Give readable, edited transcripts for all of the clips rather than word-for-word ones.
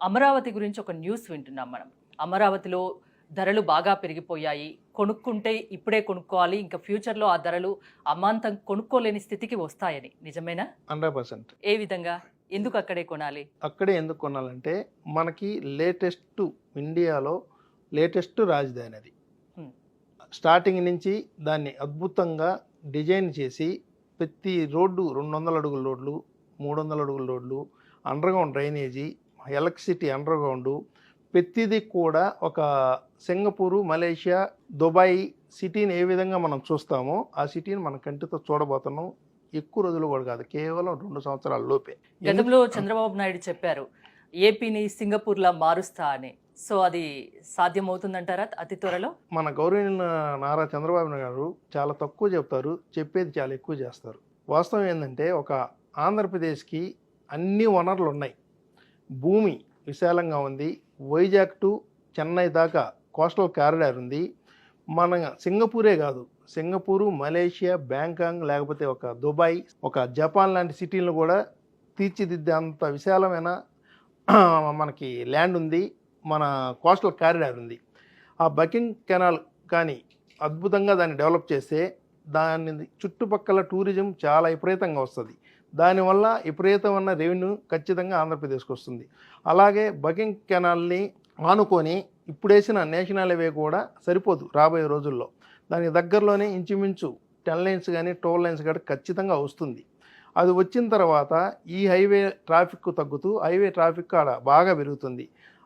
అమరావతి గురించి ఒక న్యూస్ వింటున్నాం మనం. అమరావతిలో ధరలు బాగా పెరిగిపోయాయి. కొనుక్కుంటే ఇప్పుడే కొనుక్కోవాలి. ఇంకా ఫ్యూచర్‌లో ఆ ధరలు అమాంతం కొనుక్కోలేని స్థితికి వస్తాయని. నిజమేనా? 100%. ఏ విధంగా? ఎందుకు అక్కడే కొనాలి? అక్కడే ఎందుకు కొనాలంటే మనకి లేటెస్ట్ ఇండియాలో లేటెస్ట్ రాజధాని అది. హ్మ్. స్టార్టింగ్ నుంచి దాన్ని అద్భుతంగా డిజైన్ చేసి ప్రతి రోడ్డు 200 అడుగుల రోడ్లు, 300 అడుగుల రోడ్లు, అండర్‌గ్రౌండ్ డ్రైనేజీ, ఎలక్ట్రిసిటీ అండర్‌గ్రౌండు, ప్రతిదీ కూడా ఒక సింగపూరు, మలేషియా, దుబాయ్ సిటీని ఏ విధంగా మనం చూస్తామో ఆ సిటీని మన కంటితో చూడబోతున్నాం. ఎక్కువ రోజులు కూడా కాదు, కేవలం 2 సంవత్సరాల లోపే. గతంలో చంద్రబాబు నాయుడు చెప్పారు. ఏపీని సింగపూర్‌లా మారుస్తా అని. సో అది సాధ్యమవుతుందంటారా అతి త్వరలో? మన గౌరవనీయ నారా చంద్రబాబు నాయుడు గారు చాలా తక్కువ చెప్తారు, చెప్పేది చాలా ఎక్కువ చేస్తారు. వాస్తవం ఏంటంటే ఒక ఆంధ్రప్రదేశ్కి అన్ని వనరులు ఉన్నాయి. భూమి విశాలంగా ఉంది. వైజాగ్ టు చెన్నై దాకా కోస్టల్ కారిడార్ ఉంది. మన సింగపూరే కాదు, సింగపూరు, మలేషియా, బ్యాంకాక్, లేకపోతే ఒక దుబాయ్, ఒక జపాన్ లాంటి సిటీలను కూడా తీర్చిదిద్దే అంత విశాలమైన మనకి ల్యాండ్ ఉంది. మన కోస్టల్ కారిడార్ ఉంది. ఆ బకింగ్ కెనాల్ కానీ అద్భుతంగా దాన్ని డెవలప్ చేస్తే దాని చుట్టుపక్కల టూరిజం చాలా విపరీతంగా వస్తుంది. దానివల్ల విపరీతమైన రెవెన్యూ ఖచ్చితంగా ఆంధ్రప్రదేశ్కి వస్తుంది. అలాగే బకింగ్ కెనాల్ని ఆనుకొని ఇప్పుడు వేసిన నేషనల్ హైవే కూడా సరిపోదు రాబోయే రోజుల్లో. దానికి దగ్గరలోనే ఇంచుమించు 10 లైన్స్ కానీ 12 లైన్స్ కానీ ఖచ్చితంగా వస్తుంది. అది వచ్చిన తర్వాత ఈ హైవే ట్రాఫిక్ తగ్గుతూ హైవే ట్రాఫిక్ ఆడ బాగా పెరుగుతుంది.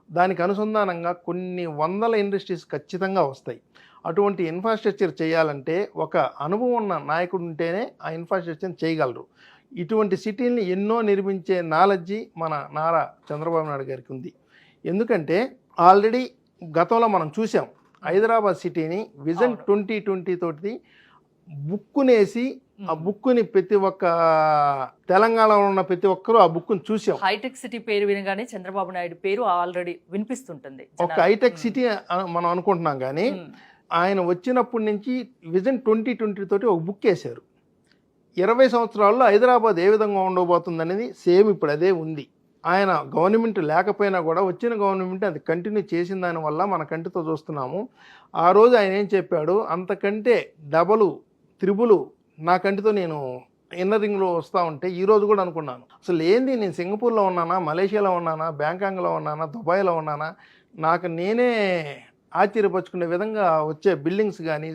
దానికి అనుసంధానంగా కొన్ని వందల ఇండస్ట్రీస్ ఖచ్చితంగా వస్తాయి. అటువంటి ఇన్ఫ్రాస్ట్రక్చర్ చేయాలంటే ఒక అనుభవం ఉన్న నాయకుడు ఉంటేనే ఆ ఇన్ఫ్రాస్ట్రక్చర్ని చేయగలరు. ఇటువంటి సిటీల్ని ఎన్నో నిర్మించే నాలెడ్జి మన నారా చంద్రబాబు నాయుడు గారికి ఉంది. ఎందుకంటే ఆల్రెడీ గతంలో మనం చూసాం హైదరాబాద్ సిటీని విజన్ 2020 తోటి బుక్కునేసి ఆ బుక్కుని ప్రతి ఒక్క తెలంగాణలో ఉన్న ప్రతి ఒక్కరూ ఆ బుక్కుని చూసాం. హైటెక్ సిటీ పేరు వినగానే చంద్రబాబు నాయుడు పేరు ఆల్రెడీ వినిపిస్తుంటుంది. ఒక హైటెక్ సిటీ మనం అనుకుంటున్నాం, కానీ ఆయన వచ్చినప్పటి నుంచి విజన్ 2020 తోటి ఒక బుక్ వేశారు. 20 సంవత్సరాల్లో హైదరాబాద్ ఏ విధంగా ఉండబోతుంది అనేది సేమ్ ఇప్పుడు అదే ఉంది. ఆయన గవర్నమెంట్ లేకపోయినా కూడా వచ్చిన గవర్నమెంట్ అది కంటిన్యూ చేసిన దానివల్ల మన కంటితో చూస్తున్నాము. ఆ రోజు ఆయన ఏం చెప్పాడు, అంతకంటే డబలు త్రిబులు నా కంటితో నేను ఇన్నర్ రింగ్లో వస్తూ ఉంటే ఈరోజు కూడా అనుకున్నాను, అసలు ఏంది నేను సింగపూర్లో ఉన్నానా, మలేషియాలో ఉన్నానా, బ్యాంకాక్లో ఉన్నానా, దుబాయ్లో ఉన్నానా, నాకు నేనే ఆశ్చర్యపరుచుకునే విధంగా వచ్చే బిల్డింగ్స్ కానీ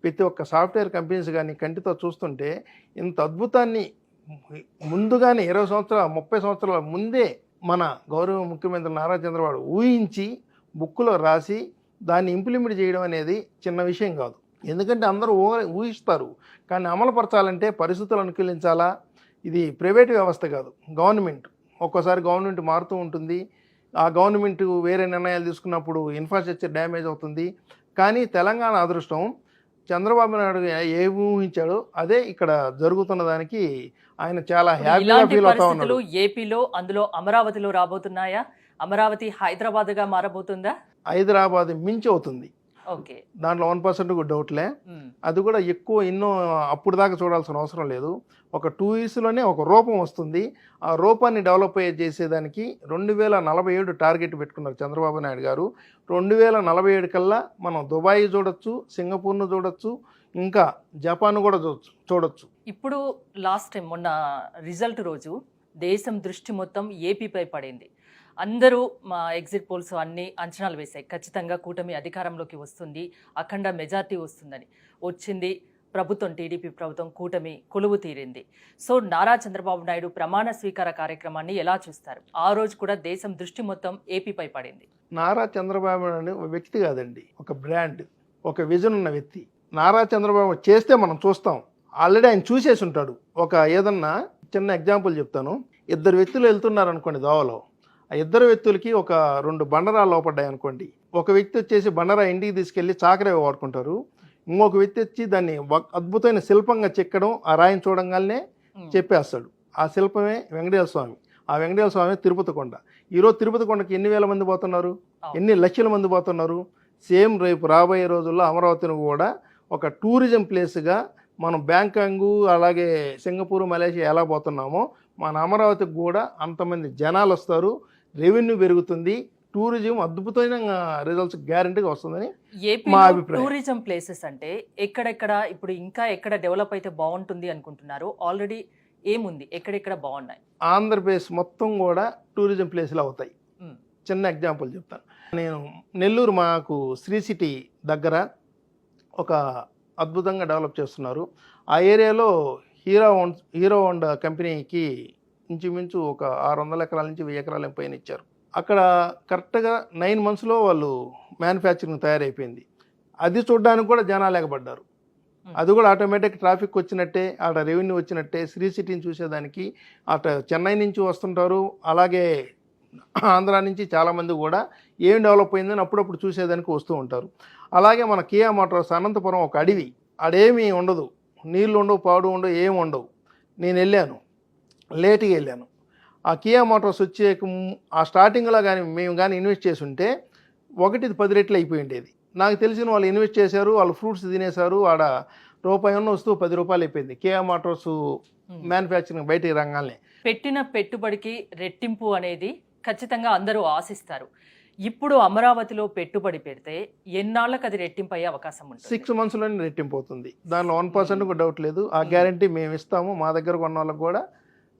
ప్రతి ఒక్క సాఫ్ట్వేర్ కంపెనీస్ కానీ కంటితో చూస్తుంటే ఇంత అద్భుతాన్ని ముందుగానే 20 సంవత్సరాలు 30 సంవత్సరాల ముందే మన గౌరవ ముఖ్యమంత్రి నారా చంద్రబాబు ఊహించి బుక్కులో రాసి దాన్ని ఇంప్లిమెంట్ చేయడం అనేది చిన్న విషయం కాదు. ఎందుకంటే అందరూ ఊహిస్తారు, కానీ అమలుపరచాలంటే పరిస్థితులు అనుకూలించాలా. ఇది ప్రైవేట్ వ్యవస్థ కాదు, గవర్నమెంట్. ఒక్కోసారి గవర్నమెంట్ మారుతూ ఉంటుంది. ఆ గవర్నమెంట్ వేరే నిర్ణయాలు తీసుకున్నప్పుడు ఇన్ఫ్రాస్ట్రక్చర్ డ్యామేజ్ అవుతుంది. కానీ తెలంగాణ అదృష్టం, చంద్రబాబు నాయుడు ఏ ఊహించాడో అదే ఇక్కడ జరుగుతున్న దానికి ఆయన చాలా హ్యాపీగా ఫీల్ అవుతా ఉన్నాడు. ఏపీలో అందులో అమరావతిలో రాబోతున్నాయా? అమరావతి హైదరాబాద్గా మారబోతుందా? హైదరాబాద్ మించి అవుతుంది. ఓకే, దాంట్లో 1% కూడా డౌట్లే. అది కూడా ఎక్కువ ఎన్నో అప్పుడు దాకా చూడాల్సిన అవసరం లేదు. ఒక 2 ఇయర్స్లోనే ఒక రూపం వస్తుంది. ఆ రూపాన్ని డెవలప్ చేసేదానికి 2047 టార్గెట్ పెట్టుకున్నారు చంద్రబాబు నాయుడు గారు. 2047 కల్లా మనం దుబాయ్ చూడొచ్చు, సింగపూర్ను చూడొచ్చు, ఇంకా జపాన్ కూడా చూడొచ్చు. ఇప్పుడు లాస్ట్ టైం మొన్న రిజల్ట్ రోజు దేశం దృష్టి మొత్తం ఏపీపై పడింది. అందరూ మా ఎగ్జిట్ పోల్స్ అన్ని అంచనాలు వేశాయి, ఖచ్చితంగా కూటమి అధికారంలోకి వస్తుంది, అఖండ మెజార్టీ వస్తుందని. వచ్చింది ప్రభుత్వం, టీడీపీ ప్రభుత్వం, కూటమి కొలువు తీరింది. సో నారా చంద్రబాబు నాయుడు ప్రమాణ స్వీకార కార్యక్రమాన్ని ఎలా చూస్తారు? ఆ రోజు కూడా దేశం దృష్టి మొత్తం ఏపీపై పడింది. నారా చంద్రబాబు నాయుడు ఒక వ్యక్తి కాదండి, ఒక బ్రాండ్, ఒక విజన్ ఉన్న వ్యక్తి. నారా చంద్రబాబు చేస్తే మనం చూస్తాం, ఆల్రెడీ ఆయన చూసేసి ఉంటాడు. ఒక ఏదన్నా చిన్న ఎగ్జాంపుల్ చెప్తాను. 2 వ్యక్తులు వెళ్తున్నారు అనుకోండి దోవలో, ఆ 2 వ్యక్తులకి ఒక 2 బండరాలు లోపడ్డాయి అనుకోండి. ఒక వ్యక్తి వచ్చేసి బండరా ఇంటికి తీసుకెళ్ళి చాకరే వాడుకుంటారు. ఇంకొక వ్యక్తి వచ్చి దాన్ని అద్భుతమైన శిల్పంగా చెక్కడం, ఆ రాయిని చూడంగానే చెప్పేస్తాడు. ఆ శిల్పమే వెంకటేశ్వర స్వామి. ఆ వెంకటేశ్వర స్వామి తిరుపతి కొండ. ఈరోజు తిరుపతి కొండకి ఎన్ని వేల మంది పోతున్నారు, ఎన్ని లక్షల మంది పోతున్నారు. సేమ్ రేపు రాబోయే రోజుల్లో అమరావతిని కూడా ఒక టూరిజం ప్లేస్గా మనం బ్యాంకాంగ్ అలాగే సింగపూర్, మలేషియా ఎలా పోతున్నామో మన అమరావతికి కూడా అంతమంది జనాలు వస్తారు. రెవెన్యూ పెరుగుతుంది, టూరిజం అద్భుతమైన రిజల్ట్స్ గ్యారంటీగా వస్తుందని ఏపీ మా అభిప్రాయం. టూరిజం ప్లేసెస్ అంటే ఎక్కడెక్కడ ఇప్పుడు ఇంకా ఎక్కడ డెవలప్ అయితే బాగుంటుంది అనుకుంటున్నారు? ఆల్రెడీ ఏముంది, ఎక్కడెక్కడ బాగున్నాయి? ఆంధ్రప్రదేశ్ మొత్తం కూడా టూరిజం ప్లేస్లు అవుతాయి. మ్. చిన్న ఎగ్జాంపుల్ చెప్తాను. నేను నెల్లూరు, మాకు శ్రీ సిటీ దగ్గర ఒక అద్భుతంగా డెవలప్ చేస్తున్నారు. ఆ ఏరియాలో హీరో హోండా కంపెనీకి ఇంచుమించు ఒక 600 ఎకరాల నుంచి 1000 ఎకరాల పైన ఇచ్చారు. అక్కడ కరెక్ట్గా 9 monthsలో వాళ్ళు మ్యానుఫ్యాక్చరింగ్ తయారైపోయింది. అది చూడడానికి కూడా జనాలు ఎగబడ్డారు. అది కూడా ఆటోమేటిక్ ట్రాఫిక్ వచ్చినట్టే, ఆడ రెవెన్యూ వచ్చినట్టే. శ్రీ సిటీని చూసేదానికి అట చెన్నై నుంచి వస్తుంటారు, అలాగే ఆంధ్ర నుంచి చాలామంది కూడా ఏం డెవలప్ అయిందని అప్పుడప్పుడు చూసేదానికి వస్తూ ఉంటారు. అలాగే మన కియా మోటార్స్ అనంతపురం ఒక అడవి, ఆడేమీ ఉండదు, నీళ్ళు ఉండవు, పాడు ఉండవు, ఏమి ఉండవు. నేను వెళ్ళాను, లేట్గా వెళ్ళాను. ఆ కియా మోటార్స్ వచ్చే ఆ స్టార్టింగ్లో కానీ మేము కానీ ఇన్వెస్ట్ చేసి ఉంటే 10 రెట్లు అయిపోయి ఉండేది. నాకు తెలిసిన వాళ్ళు ఇన్వెస్ట్ చేశారు, వాళ్ళు ఫ్రూట్స్ తినేశారు, ఆడ రూపాయి ఉన్న వస్తువు 10 రూపాయలు అయిపోయింది. కియా మోటార్స్ మ్యానుఫ్యాక్చరింగ్ బయటికి రంగానే పెట్టిన పెట్టుబడికి రెట్టింపు అనేది ఖచ్చితంగా అందరూ ఆశిస్తారు. ఇప్పుడు అమరావతిలో పెట్టుబడి పెడితే ఎన్నాళ్ళకి అది రెట్టింపు అయ్యే అవకాశం ఉంటుంది? 6 monthsలోనే రెట్టింపు అవుతుంది. దానిలో 1% కూడా డౌట్ లేదు. ఆ గ్యారంటీ మేము ఇస్తాము. మా దగ్గర కొన్న వాళ్ళకి కూడా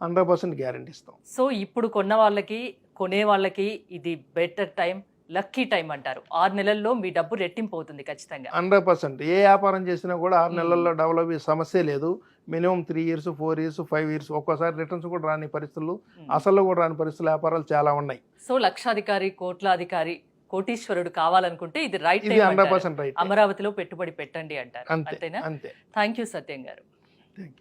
100% గ్యారంటీ ఇస్తాం. సో ఇప్పుడు కొన్న వాళ్ళకి, కొనే వాళ్ళకి ఇది బెటర్ టైం, లక్కీ టైం అంటారు. 6 నెలల్లో మీ డబ్బు రెట్టింపు అవుతుంది ఖచ్చితంగా. 100%. ఏ వ్యాపారం చేసినా కూడా 6 నెలల్లో డెవలప్ అయ్యే సమస్య లేదు. మినిమం 3 years, 4 years, 5 years, ఒక్కోసారి రిటర్న్స్ కూడా రాని పరిస్థితులు, అసలు కూడా రాని పరిస్థితులు, వ్యాపారాలు చాలా ఉన్నాయి. సో లక్షాధికారి, కోట్లాధికారి, కోటీశ్వరుడు కావాలనుకుంటే ఇది రైట్ ఇది టైం 100% రైట్. అమరావతిలో పెట్టుబడి పెట్టండి అంటారు. అంతే అంతేనా? అంతే. థ్యాంక్ యూ సత్యం గారు. Thank you.